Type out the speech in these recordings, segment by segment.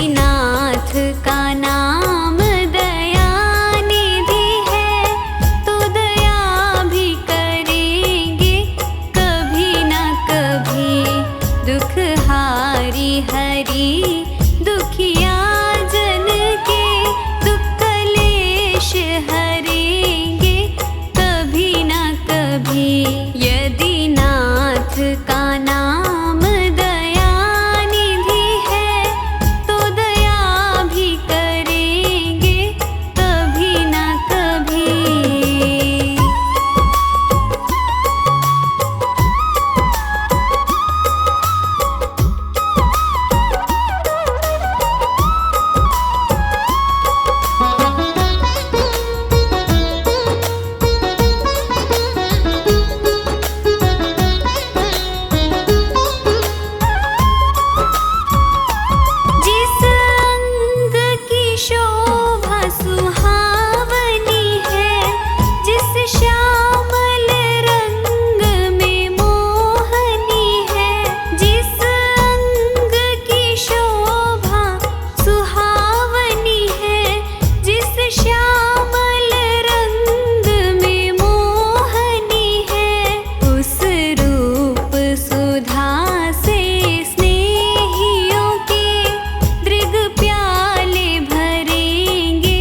नाथ का नाम दया निधि है, तो दया भी करेंगे कभी न कभी। दुख हारी हरि दुखिया जन के, दुख कलेश हरेंगे कभी न कभी। यदि नाथ का नाम दया निधि है, तो दया भी करेंगे कभी न कभी। जिस अंग की शोभा सुहावनी है, जिस श्यामल रंग में मोहनी है, जिस अंग की शोभा सुहावनी है, जिस श्यामल रंग में मोहनी है, उस रूप सुधा से स्नेहियों के दृग प्याले भरेंगे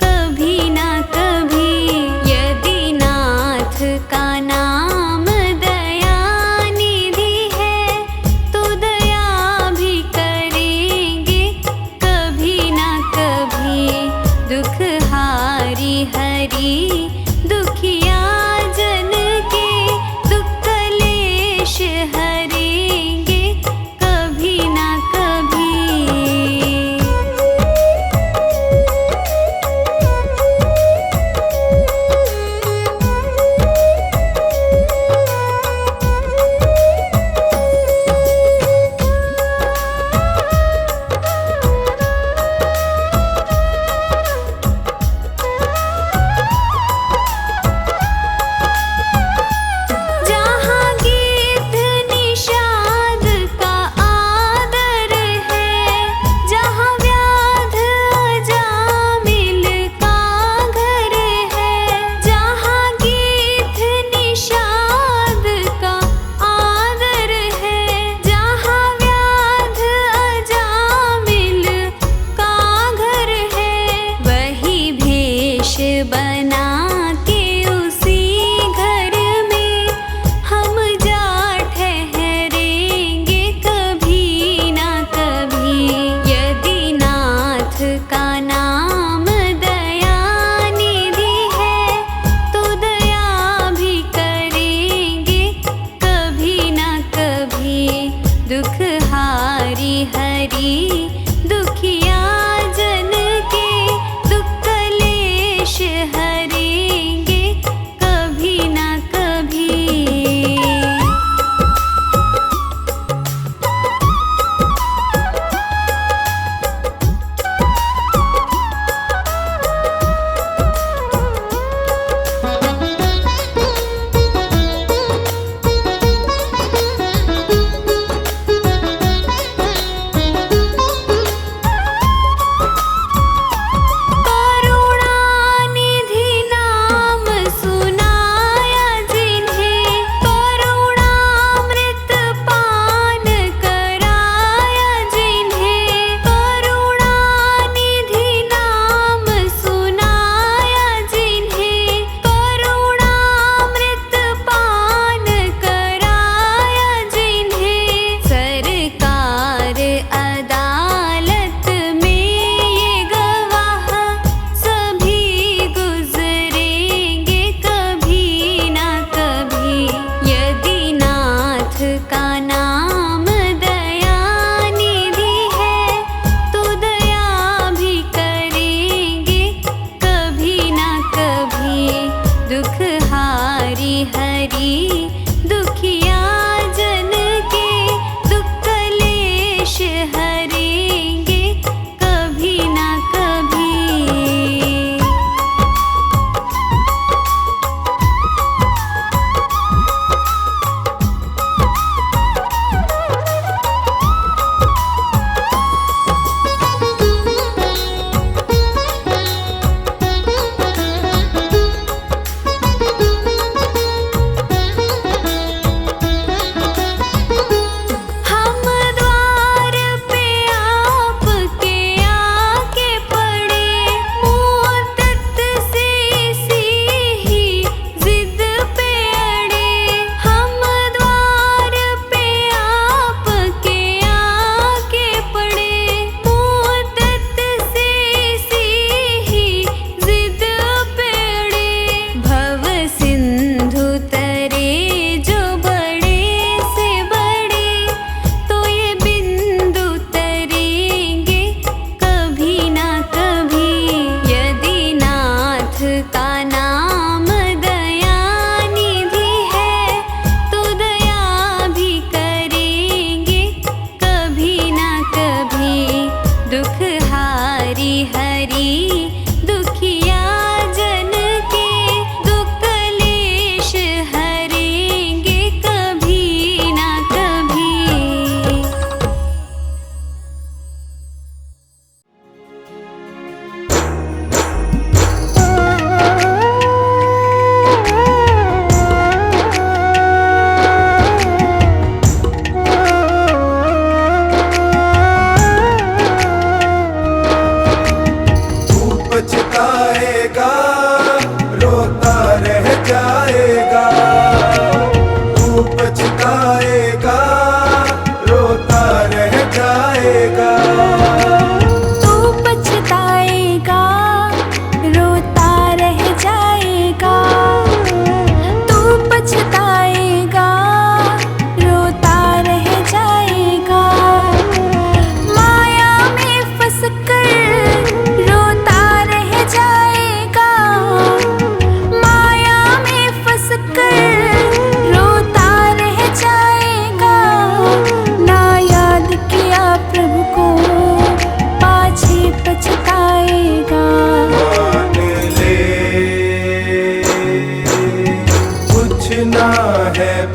कभी न कभी। यदि नाथ का नाम दया निधि है, तो दया भी करेंगे कभी न कभी। दुख हारी हरि दुखिया जन के, दुख कलेश हरेंगे कभी न कभी।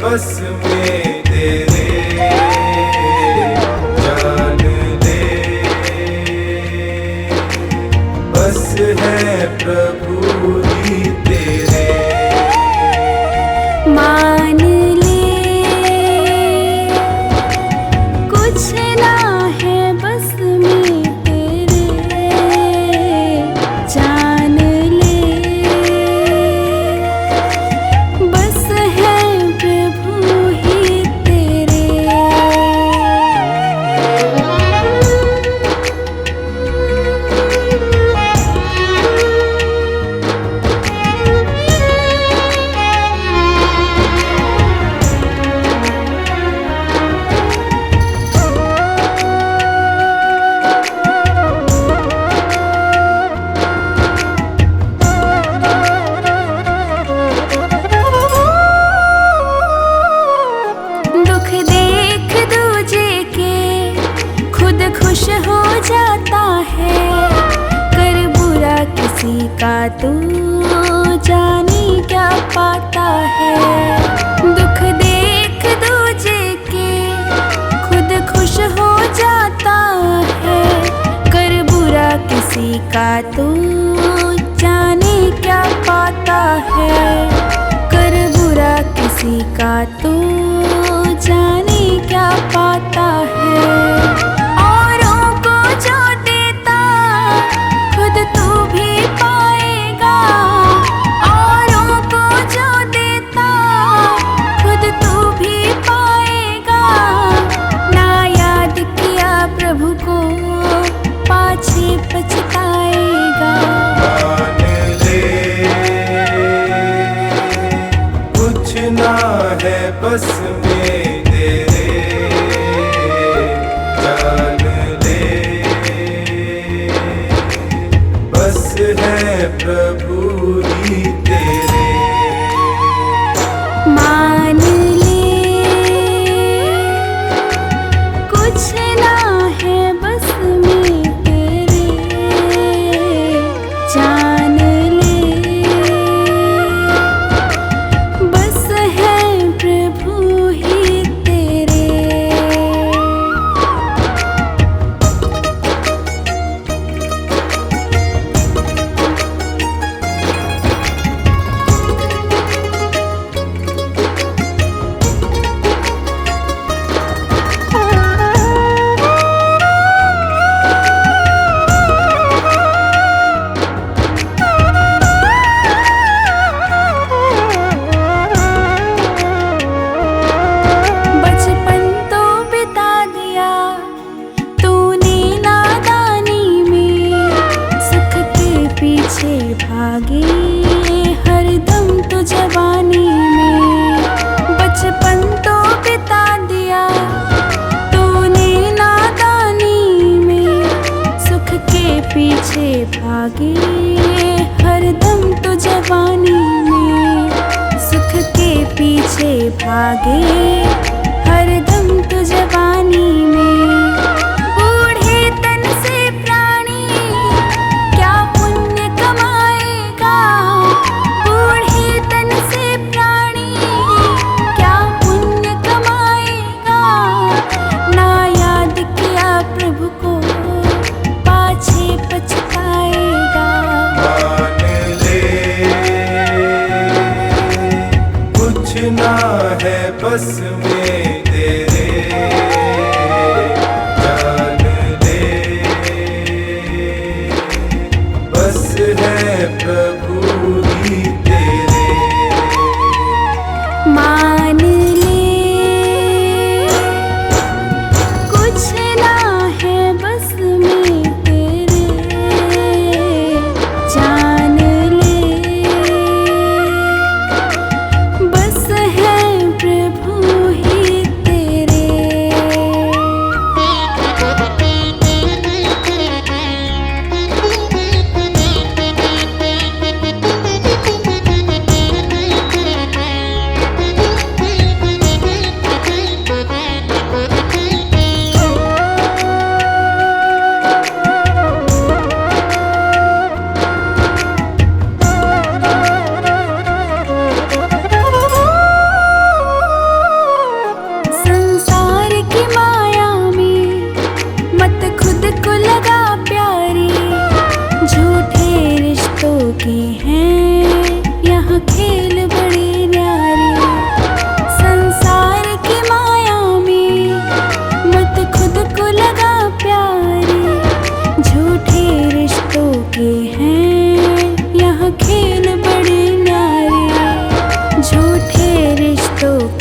बस में तेरे, जान ले बस है प्रभु ही तेरे। मान ले कुछ ना है बस में तेरे, जान ले बस है प्रभु ही तेरे। दुख देख दूजे के खुद खुश हो जाता है, कर बुरा किसी का तू जाने क्या पाता है। दुख देख दूजे के खुद खुश हो जाता है, कर बुरा किसी का तू जाने क्या पाता है। कर बुरा किसी का तू जाने क्या पाता है। औरों को जो देता खुद तू भी पाएगा, औरों को जो देता खुद तू भी पाएगा। ना याद किया प्रभु को पाछे पछताएगा। मान ले कुछ ना है बस में तेरे, जान ले बस है प्रभु ही तेरे। मान ले कुछ ना है बस में तेरे, जान ले बस है प्रभु ही तेरे। बचपन तो बिता दिया तूने नादानी में, सुख के पीछे भागे हरदम तो जवानी में। बचपन तो बिता दिया तूने नादानी में, सुख के पीछे भागे हरदम तो जवानी में। सुख के पीछे भागे हरदम तो जवानी में। बूढ़े तन से प्राणी क्या पुण्य कमाएगा, बूढ़े तन से प्राणी क्या पुण्य कमाएगा। ना याद किया प्रभु को पाछे पछताएगा। मान ले कुछ ना है बस में तेरे, जान ले बस है प्रभु ही तेरे। मान ले कुछ ना है बस में तेरे, जान ले बस है प्रभु ही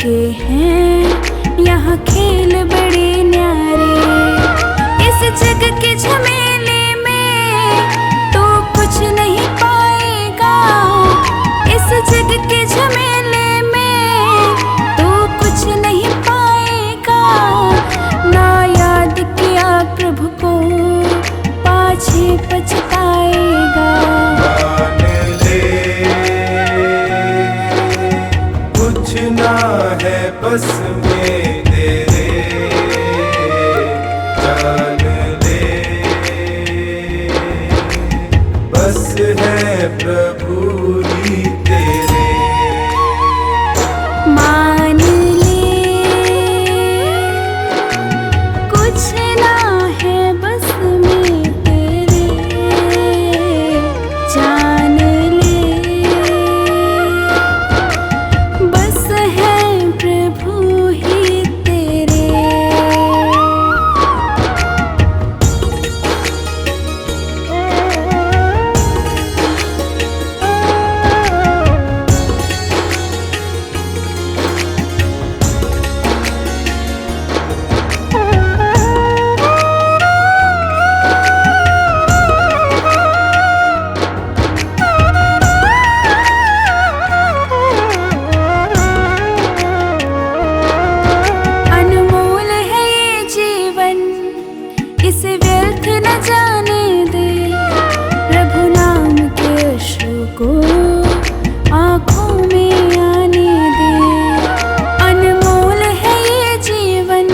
के हैं यहाँ खेल बड़े न्यारे। इस जग के झमेले में तो कुछ नहीं पाएगा, इस जग के झमेले में तो कुछ नहीं पाएगा। ना याद किया प्रभु को पाछे पछताएगा। मान ले कुछ ना है बस में तेरे, जान ले बस है प्रभु ही तेरे। मान ले कुछ ना है बस में तेरे, जान ले बस है प्रभु ही तेरे। अनमोल है ये जीवन, इसे व्यर्थ न जाने दे। प्रभु नाम के अश्रु को आँखों में आने दे। अनमोल है ये जीवन,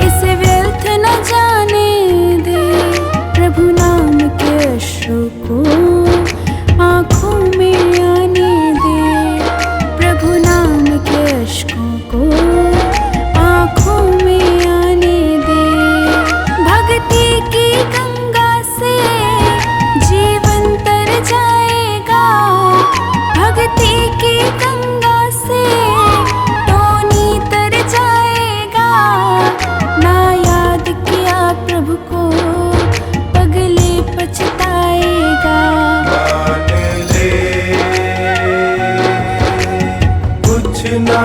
इसे व्यर्थ न जाने दे। प्रभु नाम के अश्रु को आँखों में आने दे। प्रभु नाम के अश्कों को आँखों में आने दे। भक्ति की गंगा से जीवन तर जाएगा, भक्ति की गंगा से टोनी तर जाएगा। ना याद किया प्रभु को पगले पछताएगा। मान ले कुछ ना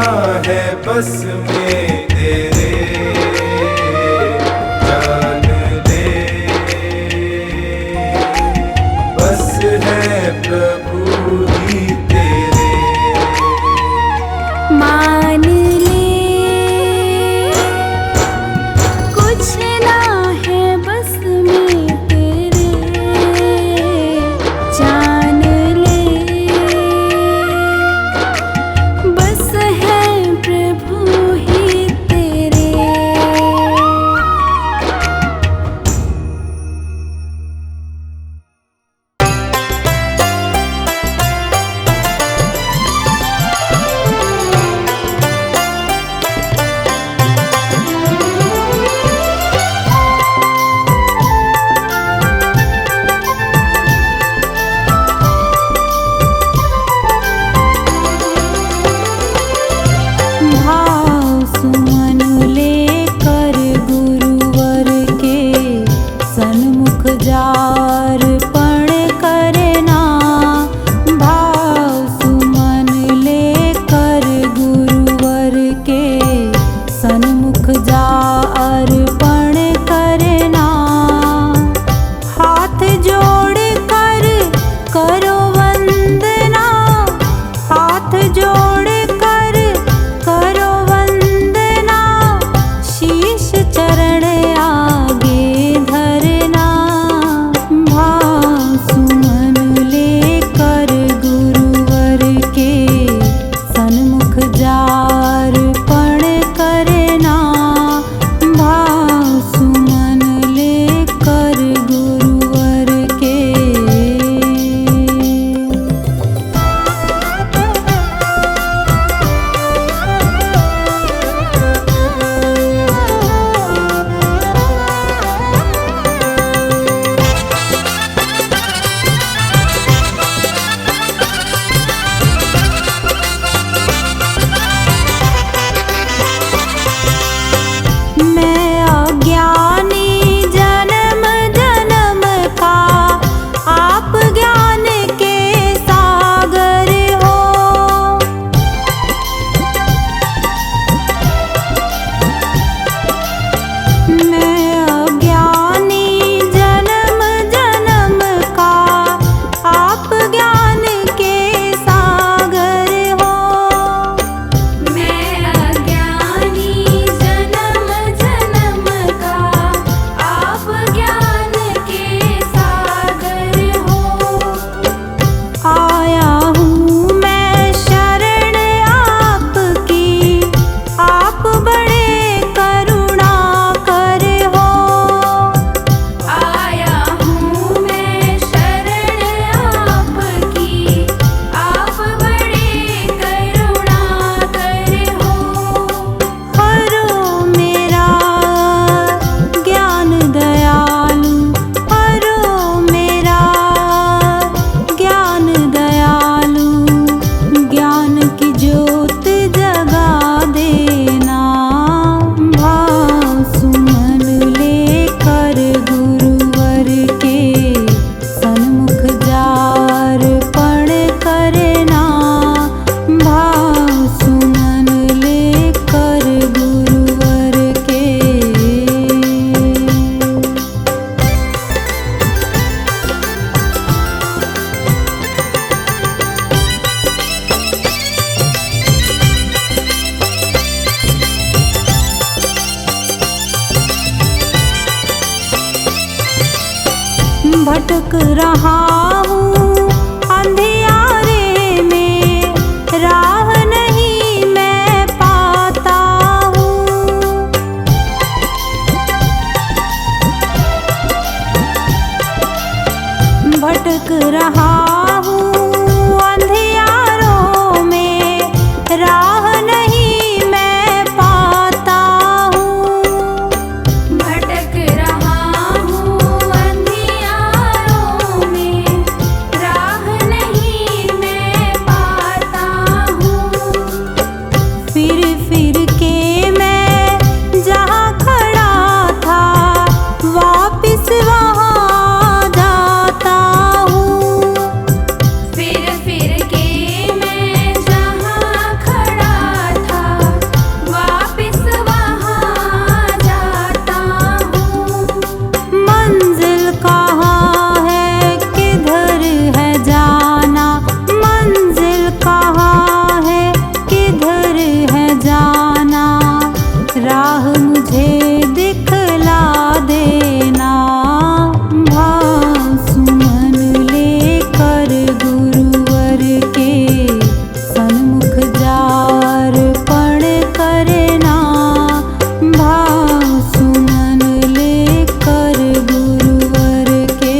है बस में तेरे, जान ले बस है प्रभु ही तेरे। मान ले कुछ ना है बस में तेरे, जान ले बस है प्रभु ही भटक रहा हूँ अंधियारे में, राह नहीं मैं पाता हूँ। भटक रहा हूँ अंधियारों में, राह नहीं मैं पाता हूँ। भटक रहा हूँ अंधियारों में, राह नहीं मैं पाता हूँ। फिर फिर के मैं जहाँ खड़ा था, वापिस वहाँ जाता हूँ। फिर फिर के मैं जहाँ खड़ा था, वापिस वहाँ जाता हूँ। मंजिल कहाँ है, किधर है जाना, मंजिल कहाँ है, किधर है जाना, राह मुझे दिखला देना। भाव सुमन लेकर गुरुवर के सन्मुख जार पण करना। भाव सुमन लेकर गुरुवर के।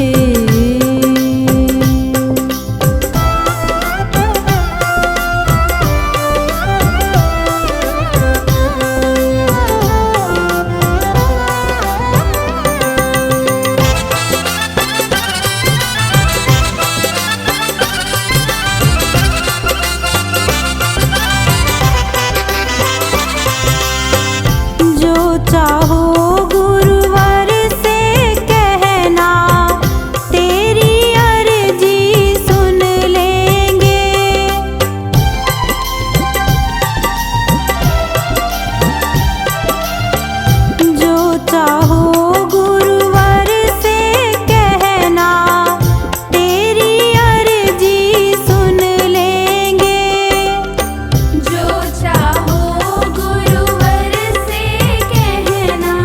जो चाहो गुरुवर से कहना, तेरी अर्जी सुन लेंगे। जो चाहो गुरुवर से कहना, तेरी अर्जी सुन लेंगे। जो चाहो गुरुवर से कहना,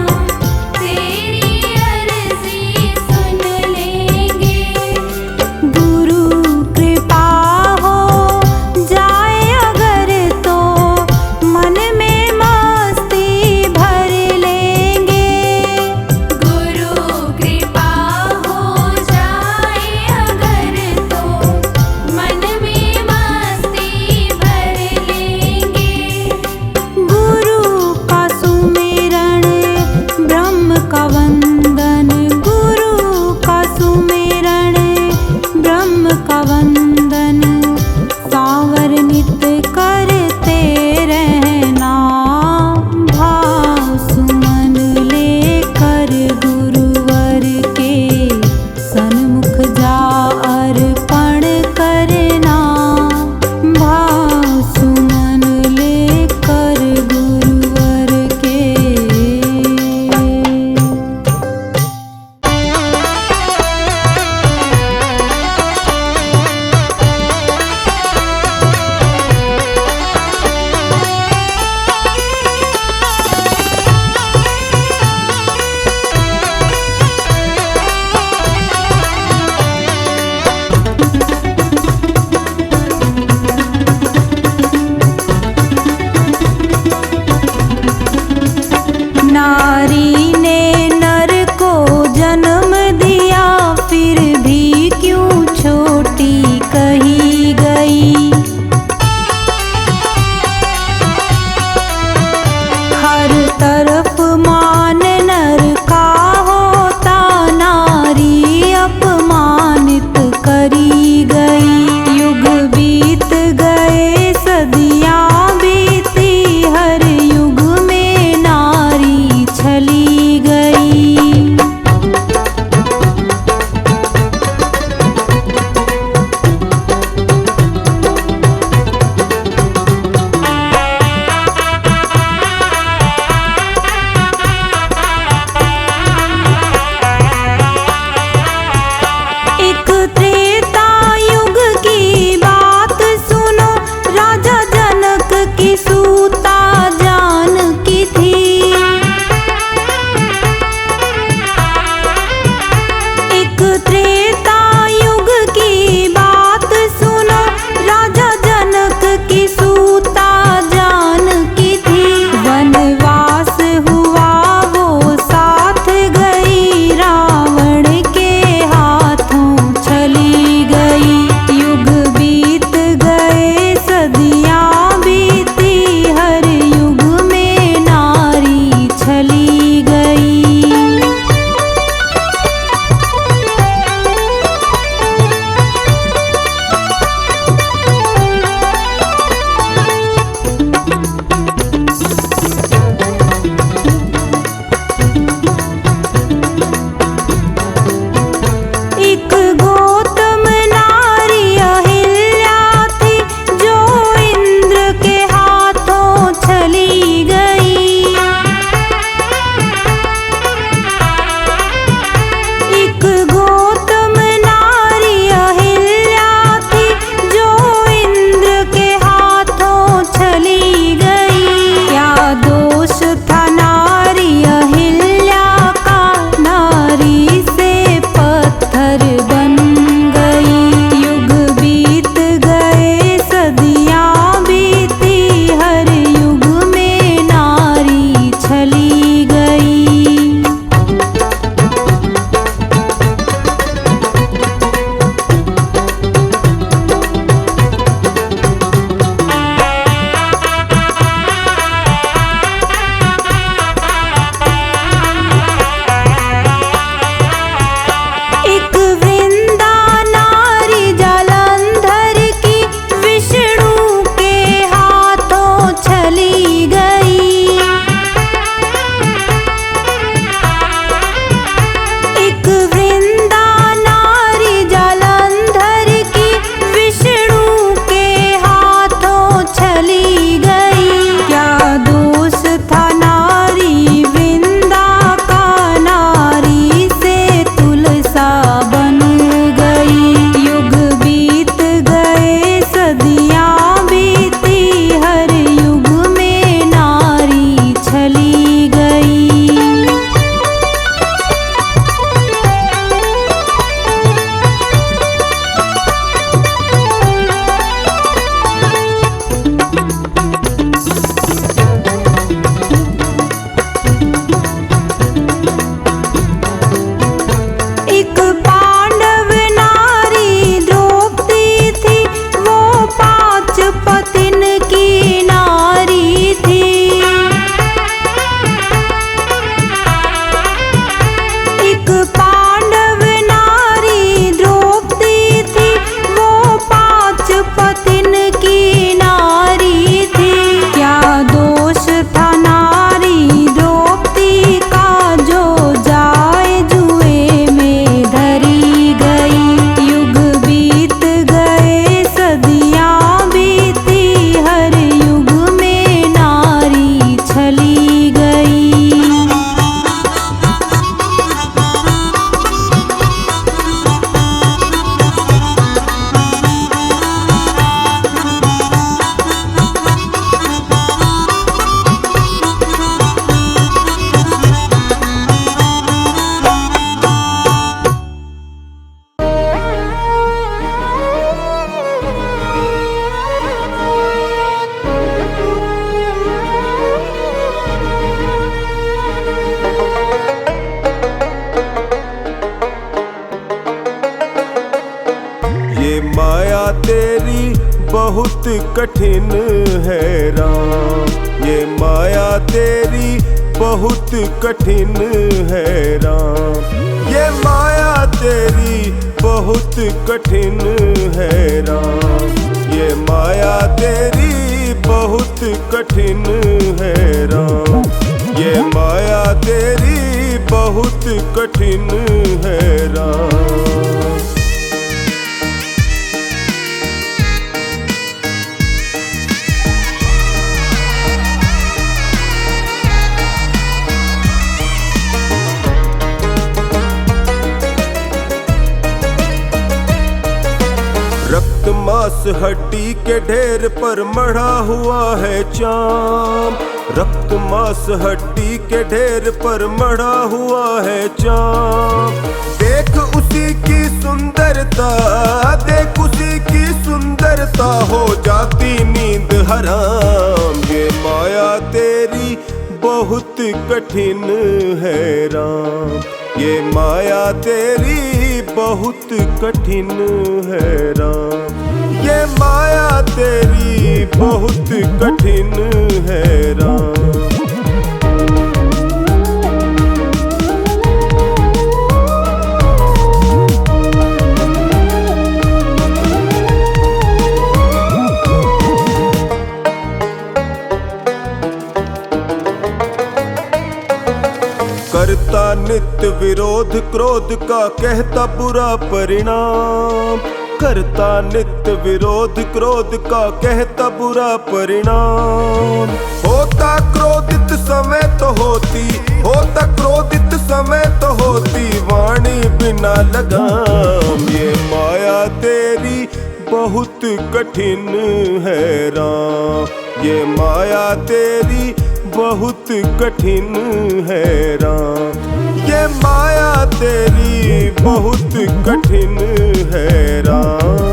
कठिन है राम, ये माया तेरी बहुत कठिन है राम, ये माया तेरी बहुत कठिन है राम, ये माया तेरी बहुत कठिन है राम, ये माया तेरी बहुत कठिन है राम। रक्त मांस हड्डी के ढेर पर मढ़ा हुआ है चाम, रक्त मांस हड्डी के ढेर पर मढ़ा हुआ है चाम, देख उसी की सुंदरता, देख उसी की सुंदरता, हो जाती नींद हराम, ये माया तेरी बहुत कठिन है राम, ये माया तेरी बहुत कठिन है राम, ये माया तेरी बहुत कठिन है राम। करता नित्य विरोध क्रोध का कहता बुरा परिणाम, करता नित्य विरोध क्रोध का कहता बुरा परिणाम, होता क्रोधित समय तो होती, होता क्रोधित समय तो होती वाणी बिना लगाम, ये माया तेरी बहुत कठिन है राम, ये माया तेरी बहुत कठिन है राम, ये माया तेरी बहुत कठिन है राम।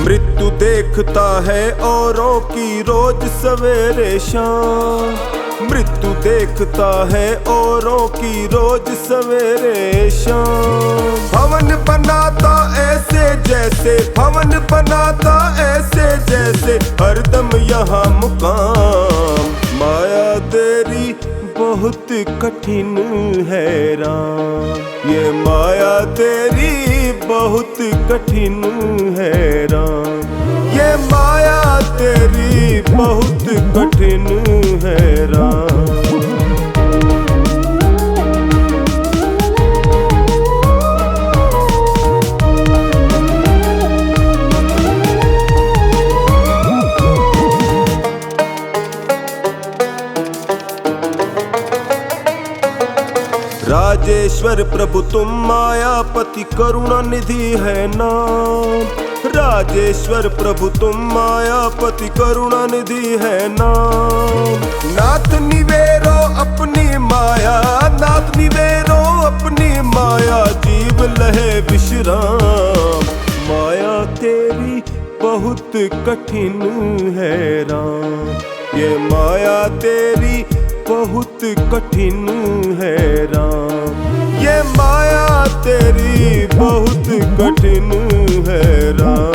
मृत्यु देखता है औरों की रोज सवेरे शाम, मृत्यु देखता है औरों की रोज सवेरे शाम, भवन बनाता ऐसे जैसे, भवन बनाता ऐसे जैसे हरदम यहाँ मुकाम, माया तेरी बहुत कठिन है राम, ये माया तेरी बहुत कठिन है राम, ये माया तेरी बहुत कठिन है राम। राजेश्वर प्रभु तुम मायापति करुणा निधि है नाम, राजेश्वर प्रभु तुम मायापति करुणा निधि है नाम, नाथ निवेरो अपनी माया, नाथ निवेरो अपनी माया, जीव लहे विश्राम, माया तेरी बहुत कठिन है राम, ये माया तेरी बहुत कठिन है राम, ये माया तेरी बहुत कठिन है राम।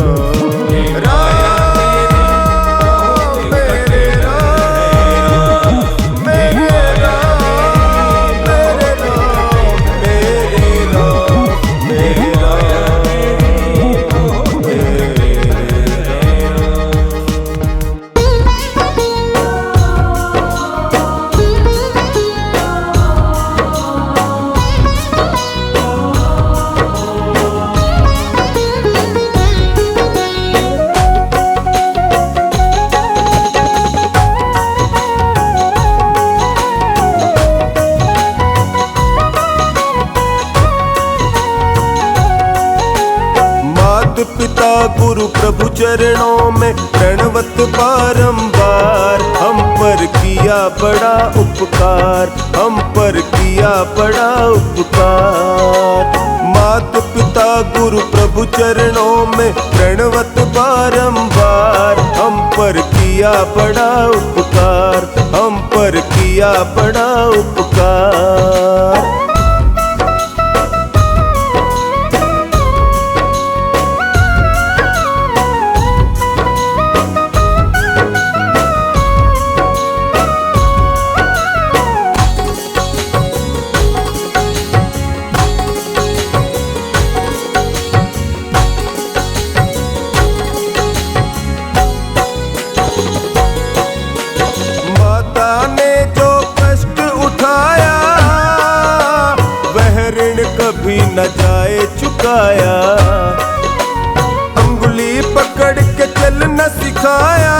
पिता गुरु प्रभु चरणों में प्रणवत बारंबार, हम पर किया किया बड़ा उपकार, हम पर किया बड़ा उपकार। मात पिता गुरु प्रभु चरणों में प्रणवत बारंबार, हम पर किया बड़ा उपकार, हम पर किया बड़ा उपकार। कभी न जाए चुकाया, अंगुली पकड़ के चलना सिखाया,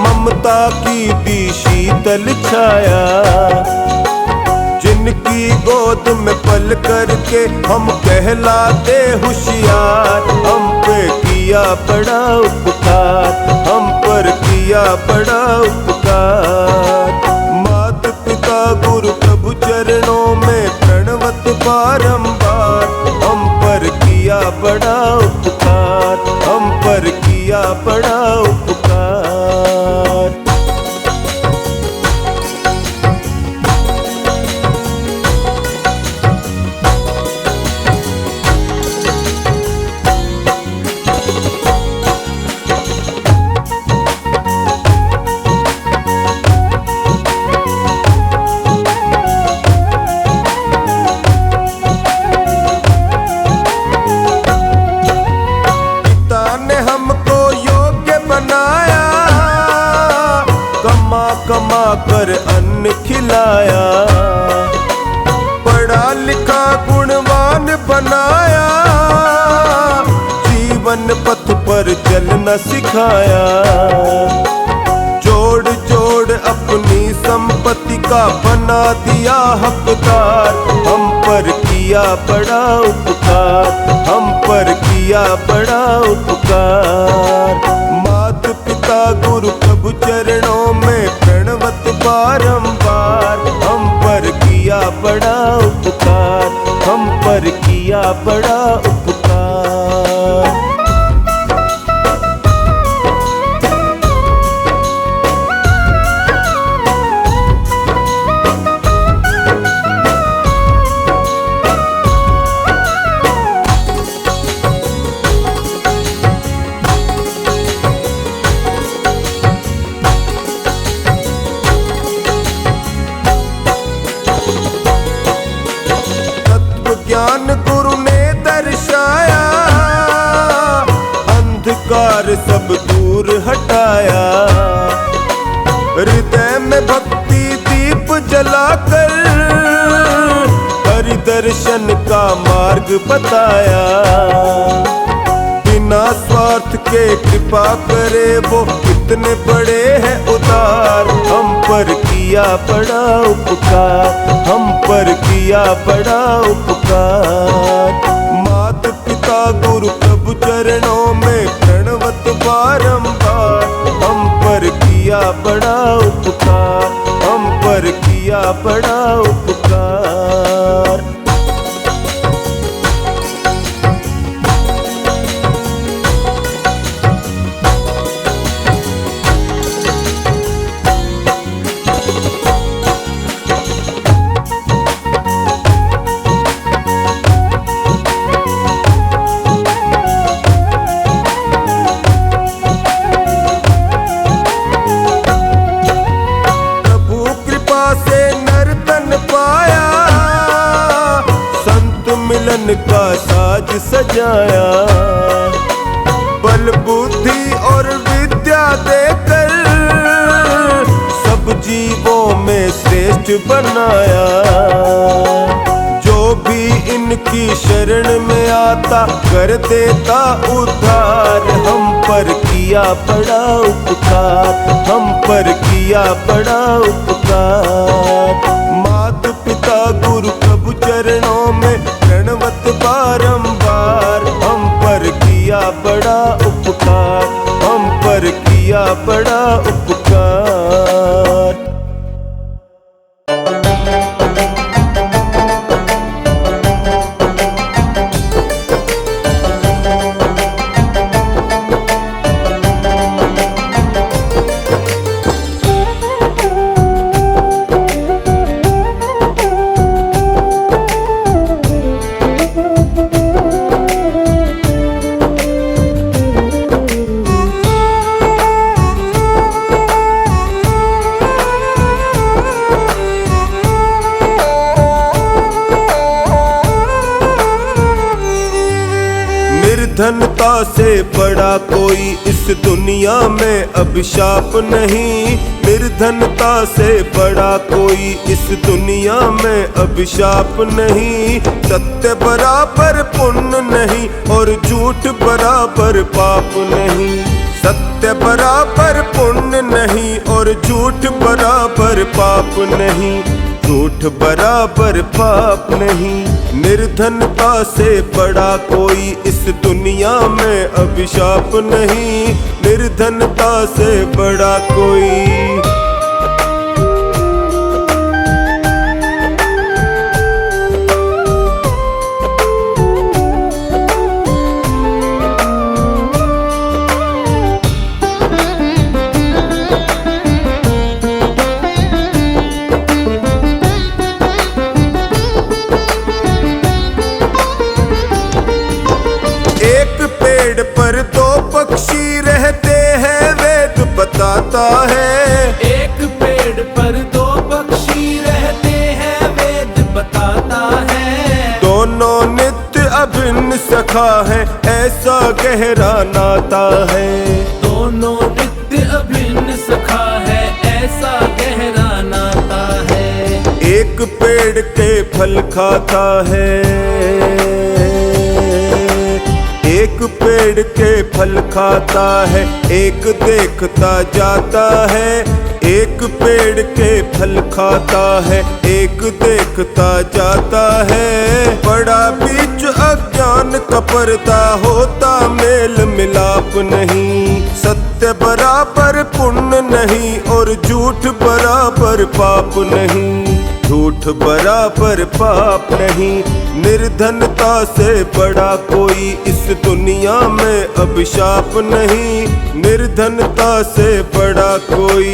ममता की दी शीतल छाया। जिनकी गोद में पल करके हम कहलाते होशियार, हम पे किया बड़ा उपकार, हम पर किया बड़ा उपकार। मात पिता गुरु प्रभु चरणों में प्रणवत बारंबार, हम पर किया बड़ा उपकार, हम पर किया बड़ा उपकार। कमा कर अन्न खिलाया, पढ़ा लिखा गुणवान बनाया, जीवन पथ पर चलना सिखाया। जोड़ जोड़ अपनी संपत्ति का बना दिया हकदार, हम पर किया बड़ा उपकार, हम पर किया बड़ा उपकार। मात पिता गुरु प्रभु चरणों में प्रणवत बारंबार, हम पर किया बड़ा उपकार, हम पर किया बड़ा उपकार। ज्ञान गुरु ने दर्शाया, अंधकार सब दूर हटाया। हृदय में भक्ति दीप जलाकर हरि दर्शन का मार्ग बताया। बिना स्वार्थ के कृपा करे वो कितने बड़े हैं उदार, हम पर किया बड़ा उपकार, हम पर किया बड़ा उपकार। मात पिता गुरु प्रभु चरणों में प्रणवत बारंबार, हम पर किया बड़ा उपकार, हम पर किया बड़ा उपकार। मिलन का साज सजाया, बल बुद्धि और विद्या देकर सब जीवों में श्रेष्ठ बनाया। जो भी इनकी शरण में आता कर देता उद्धार, हम पर किया बड़ा उपकार, हम पर किया बड़ा उपकार। मात पिता गुरु प्रभु चरणों में प्रणवत बारंबार, हम पर किया बड़ा उपकार, हम पर किया बड़ा उपकार। निर्धनता से बड़ा कोई इस दुनिया में अभिशाप नहीं। निर्धनता से बड़ा कोई इस दुनिया में अभिशाप नहीं। सत्य बराबर पुण्य नहीं और झूठ बराबर पाप नहीं। सत्य बराबर पुण्य नहीं और झूठ बराबर पाप नहीं। झूठ बराबर पाप नहीं। निर्धनता से बड़ा कोई इस दुनिया में अभिशाप नहीं। निर्धनता से बड़ा कोई। एक पेड़ पर दो पक्षी रहते हैं वेद बताता है। एक पेड़ पर दो पक्षी रहते हैं वेद बताता है। दोनों नित्य अभिन्न सखा है ऐसा गहरा नाता है। दोनों नित्य अभिन्न सखा है ऐसा गहरा नाता है। एक पेड़ के फल खाता है। एक पेड़ के फल खाता है एक देखता जाता है। एक पेड़ के फल खाता है एक देखता जाता है। बड़ा बीच अज्ञान कपरता होता मेल मिलाप नहीं। सत्य बराबर पुण्य नहीं और झूठ बराबर पाप नहीं। झूठ बराबर पाप नहीं। निर्धनता से बड़ा कोई इस दुनिया में अभिशाप नहीं। निर्धनता से बड़ा कोई।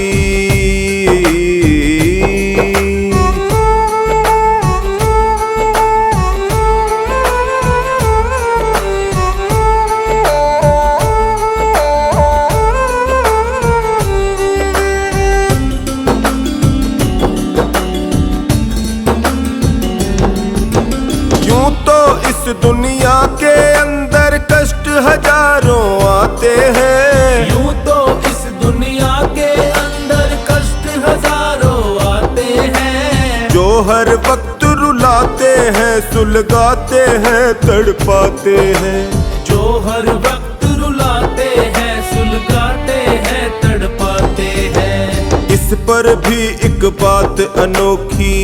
यूं तो इस दुनिया के अंदर कष्ट हजारों आते हैं। यूं तो इस दुनिया के अंदर कष्ट हजारों आते हैं। जो हर वक्त रुलाते हैं सुलगाते हैं तड़पाते हैं। जो हर वक्त रुलाते हैं सुलगाते हैं तड़पाते हैं। इस पर भी एक बात अनोखी।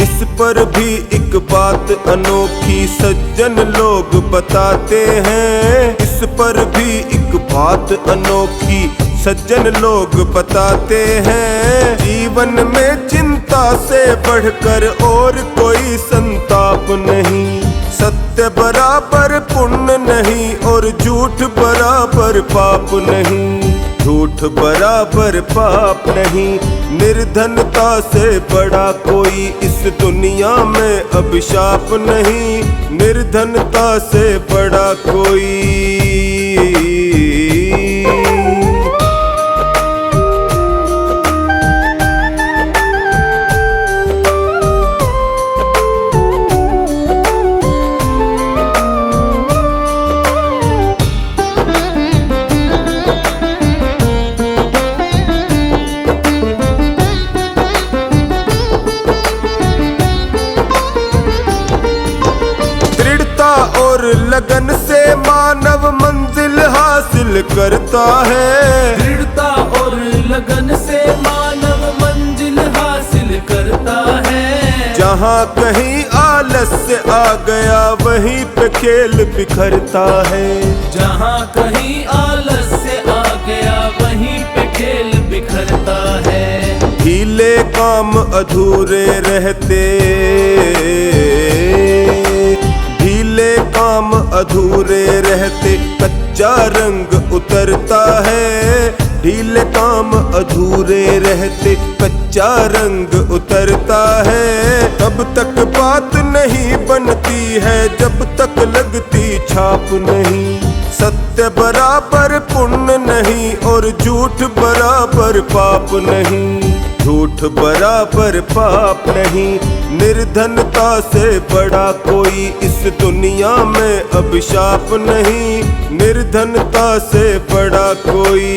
इस पर भी एक बात अनोखी सज्जन लोग बताते हैं। इस पर भी एक बात अनोखी सज्जन लोग बताते हैं। जीवन में चिंता से बढ़कर और कोई संताप नहीं। सत्य बराबर पुण्य नहीं और झूठ बराबर पाप नहीं। झूठ बराबर पाप नहीं। निर्धनता से बड़ा कोई इस दुनिया में अभिशाप नहीं। निर्धनता से बड़ा कोई। और लगन से मानव मंजिल हासिल करता है। दृढ़ता और लगन से मानव मंजिल हासिल करता है। जहाँ कहीं आलस्य आ गया वहीं पे खेल बिखरता है। जहाँ कहीं आलस्य आ गया वहीं पे खेल बिखरता है। ढीले काम अधूरे रहते। ढीले काम अधूरे रहते कच्चा रंग उतरता है। ढीले काम अधूरे रहते कच्चा रंग उतरता है। तब तक बात नहीं बनती है जब तक लगती छाप नहीं। सत्य बराबर पुण्य नहीं और झूठ बराबर पाप नहीं। झूठ बराबर पाप नहीं, निर्धनता से बड़ा कोई इस दुनिया में अभिशाप नहीं, निर्धनता से बड़ा कोई।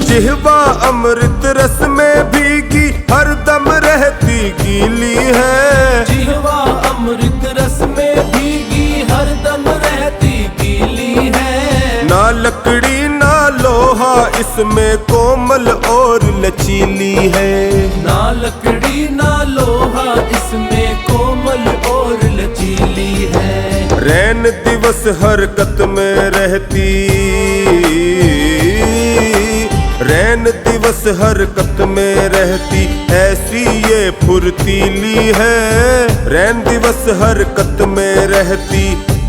जिह्वा अमृत रस में भीगी हरदम रहती गीली है, जिह्वा अमृत रस में भीगी हरदम रहती गीली है। ना लकड़ी ना लोहा इसमें कोमल और लचीली है, ना लकड़ी ना लोहा इसमें कोमल और लचीली है। रैन दिवस हरकत में रहती, रैन दिवस हरकत में रहती, ऐसी ये फुर्तीली है। रैन दिवस हरकत में रहती,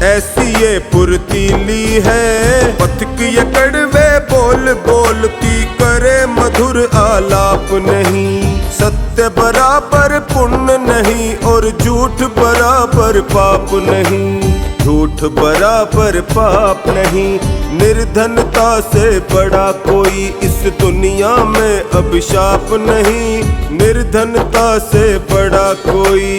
ऐसी ये फुर्तीली है। पथिक ये कड़वे बोल बोलती, करे मधुर आलाप नहीं। सत्य बराबर पुण्य नहीं और झूठ बराबर पाप नहीं, झूठ बराबर पाप नहीं, निर्धनता से बड़ा कोई इस दुनिया में अभिशाप नहीं, निर्धनता से बड़ा कोई।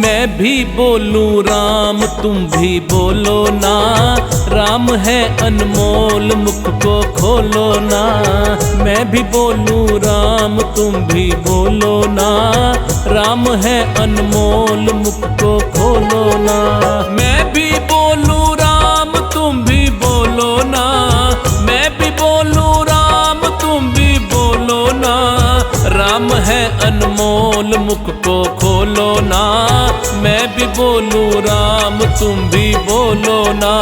मैं भी बोलूं राम तुम भी बोलो ना, राम है अनमोल मुख को खोलो ना। मैं भी बोलूं राम तुम भी बोलो ना, राम है अनमोल मुख को खोलो ना। मैं भी बोलूं राम तुम भी बोलो ना, मैं भी बोलूं राम तुम भी बोलो ना। राम है अनमोल मुख को खोलो ना, मैं भी बोलूं राम तुम भी बोलो ना।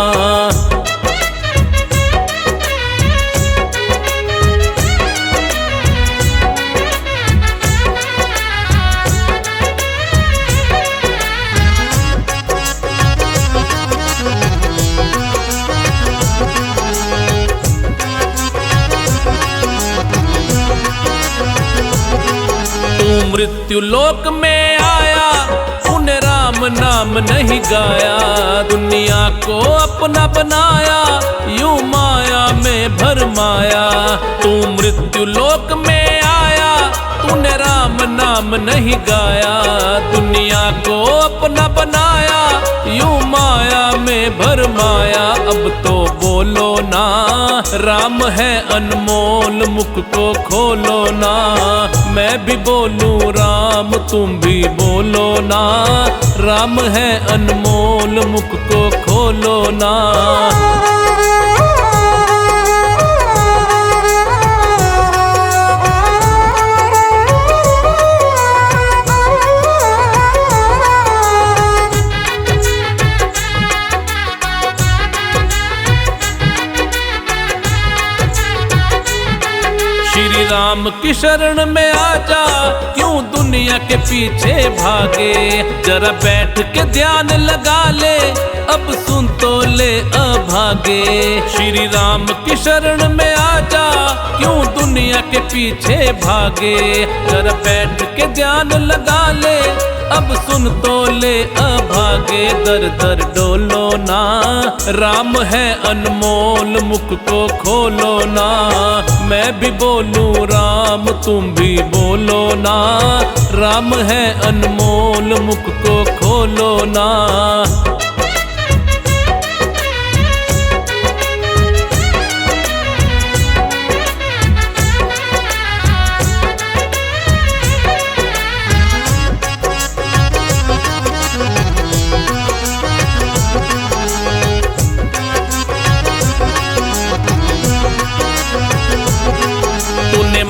मृत्यु लोक में आया तूने राम नाम नहीं गाया, दुनिया को अपना बनाया यूं माया में भरमाया। तू मृत्यु लोक में आया तूने राम नाम नहीं गाया, दुनिया को अपना बनाया यूं माया में भरमाया। अब तो बोलो ना राम है अनमोल मुख को खोलो ना। मैं भी बोलूं राम तुम भी बोलो ना, राम है अनमोल मुख को खोलो ना। श्री राम की शरण में आजा, क्यों दुनिया के पीछे भागे। जरा बैठ के ध्यान लगा ले, अब सुन तो ले अभागे। श्री राम की शरण में आजा, क्यों दुनिया के पीछे भागे। जरा बैठ के ध्यान लगा ले, अब सुन तो ले अभागे। दर दर डोलो ना, राम है अनमोल मुख को खोलो ना। मैं भी बोलूं राम तुम भी बोलो ना, राम है अनमोल मुख को खोलो ना।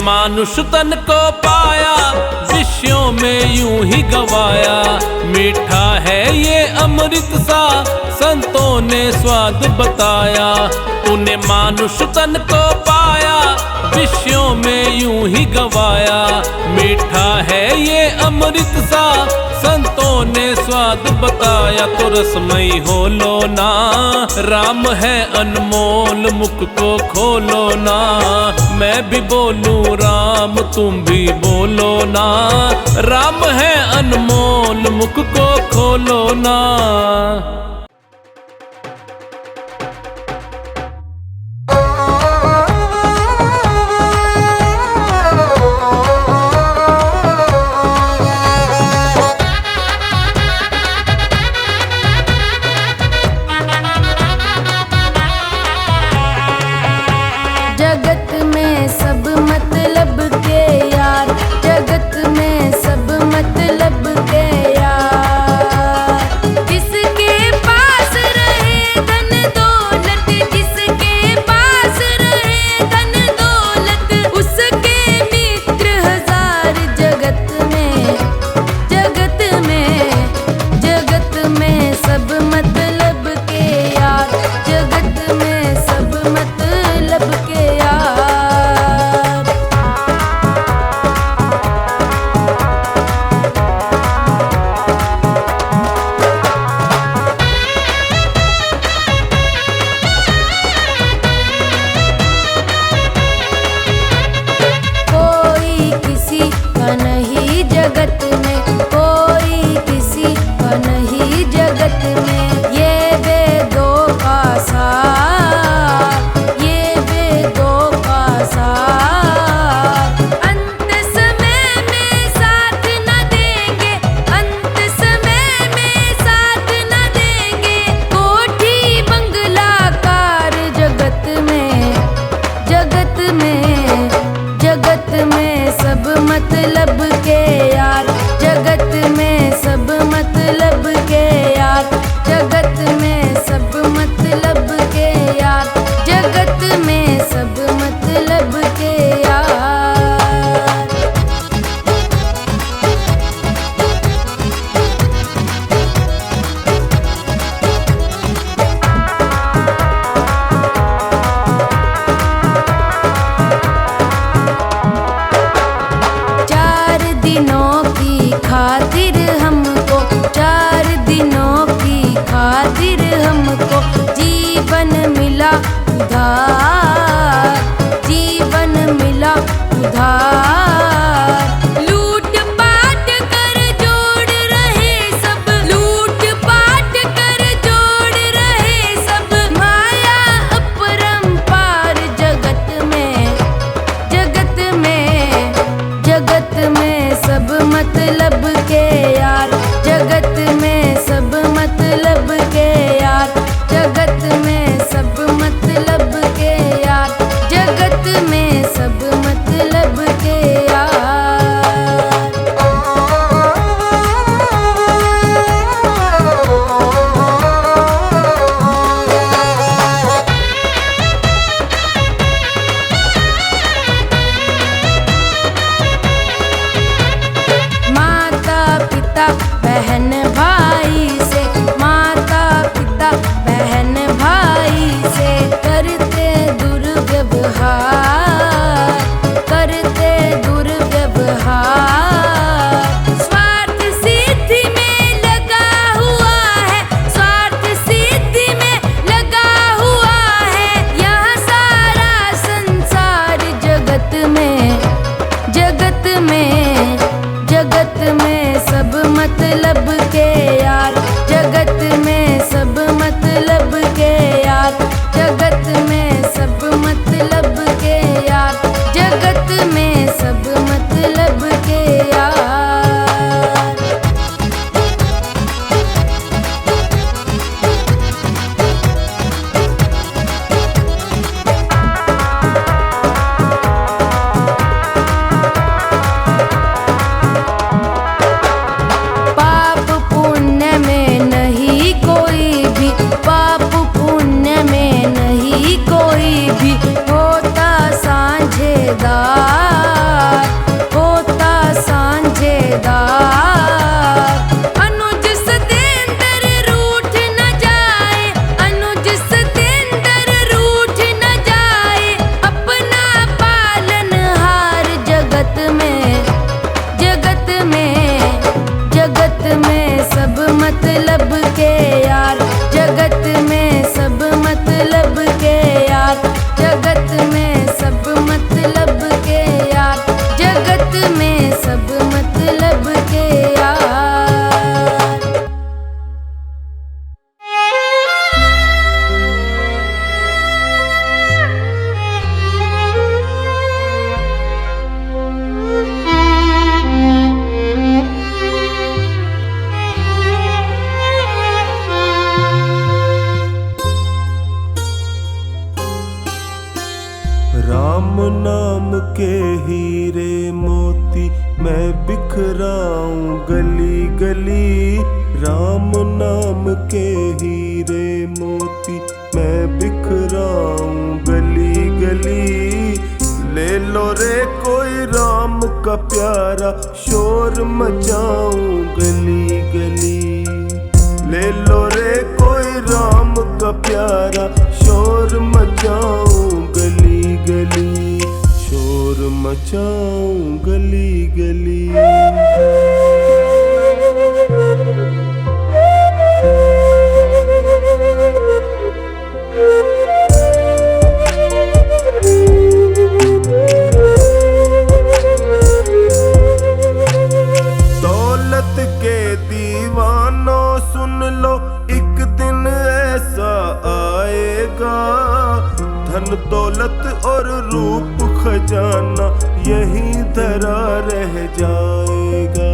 मानुष तन को पाया, विषयों में यूं ही गवाया। मीठा है ये अमृत सा, संतों ने स्वाद बताया। तूने मानुष तन को पाया, विषयों में यूं ही गवाया। मीठा है ये अमृत सा, संतों ने स्वाद बताया। तो रसमयी हो लो ना, राम है अनमोल, मुख को खोलो ना। मैं भी बोलूं राम, तुम भी बोलो ना। राम है अनमोल, मुख को खोलो ना। जगत में सब मतलब के यार, जगत में सब मतलब के यार। जिसके पास रहे धन दौलत, जिसके पास रहे धन दौलत, उसके मित्र हजार। जगत में, जगत में, जगत में सब मतलब के यार, जगत में सब मतलब के यार। कोई किसी का नहीं जगत में, कोई किसी का नहीं जगत में। ये वेदों का सार, ये वेदों का सार। अंत समय में साथ न देंगे, अंत समय में साथ न देंगे। कोठी बंगला कार। जगत में, जगत में, जगत में सब मतलब के यार, जगत में सब मतलब के यार। जगत में सब मतलब के यार, जगत में सब मतलब के यार। चार दिनों की खातिर हमको, चार दिनों की खातिर हमको जीवन मिला उधार, जीवन मिला उधार। लूट पाट कर जोड़ रहे सब, लूट पाट कर जोड़ रहे सब। माया अपरंपार। जगत में, जगत में, जगत में सब मतलब के यार, जगत में सब मतलब के यार। जगत में सब मतलब के यार, जगत में सब मतलब के यार। माता पिता बहन भाई से, माता पिता बहन भाई से करते दुर्व्यवहार, करते दुर्व्यवहार। स्वार्थ सिद्धि में लगा हुआ है, स्वार्थ सिद्धि में लगा हुआ है यह सारा संसार। जगत में, जगत में, जगत में सब मतलब के यार, जगत में सब मतलब के यार। जगत में सब मतलब के यार, जगत में सब मतलब के यार। पाप पुण्य में नहीं कोई भी, पाप पुण्य में नहीं कोई भी होता साझेदार, राम नाम के हीरे मोती मैं बिखराऊं गली गली। राम नाम के हीरे मोती मैं बिखराऊं गली गली। ले लो रे कोई राम का प्यारा शोर मचाऊं गली गली। ले लो रे कोई राम का प्यारा शोर मचाऊं गली गली। शोर मचाऊं गली गली। दौलत के दीवानों सुन लो एक दिन ऐसा आएगा। धन दौलत और रूप खजाना यहीं धरा रह जाएगा।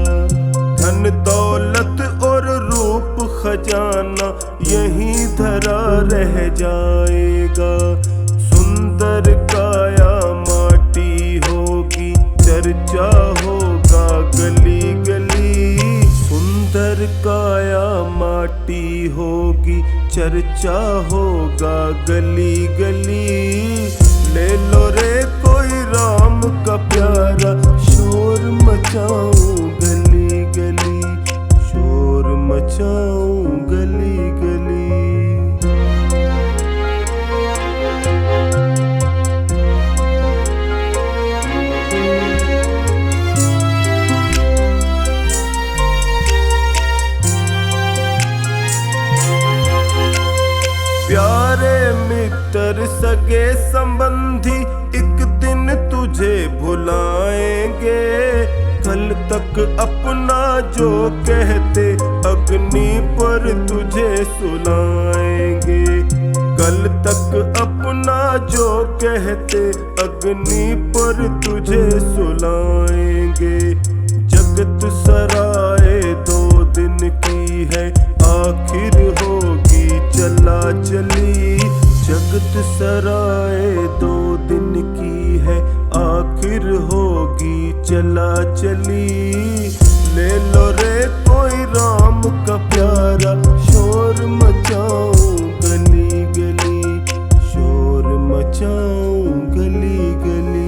धन दौलत और रूप खजाना यहीं धरा रह जाएगा। सुंदर काया माटी होगी चर्चा होगा गली गली। सुंदर काया माटी होगी चर्चा होगा गली गली। ले लो रे कोई राम का प्यारा शोर मचाऊं गली गली। शोर मचाऊं गली गली। प्यारे मित्र सगे संबंधी एक दिन तुझे भुलाएंगे। कल तक अपना जो कहते अग्नि पर तुझे सुलाएंगे। कल तक अपना जो कहते अग्नि पर तुझे सुलाएंगे। जगत सराय 2 दिन की है आखिर होगी चला चली। जगत सराय 2 दिन की है आखिर होगी चला चली। ले लो रे कोई राम का प्यारा शोर मचाऊं गली गली। शोर मचाऊं गली गली।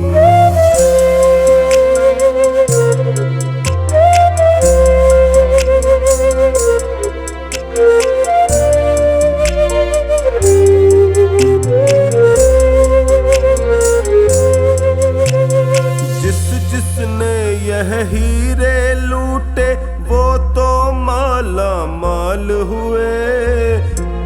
जिसने यह हीरे लूटे वो तो माला माल हुए।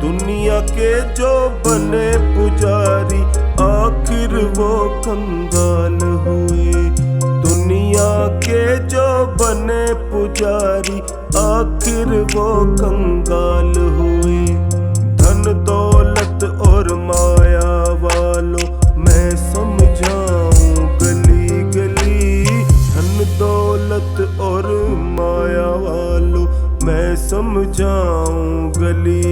दुनिया के जो बने पुजारी आखिर वो कंगाल हुए। दुनिया के जो बने पुजारी आखिर वो कंगाल हुए। धन दौलत और माया वालों मैं समझाऊं गली गली। धन दौलत और माया वालों मैं समझाऊं गली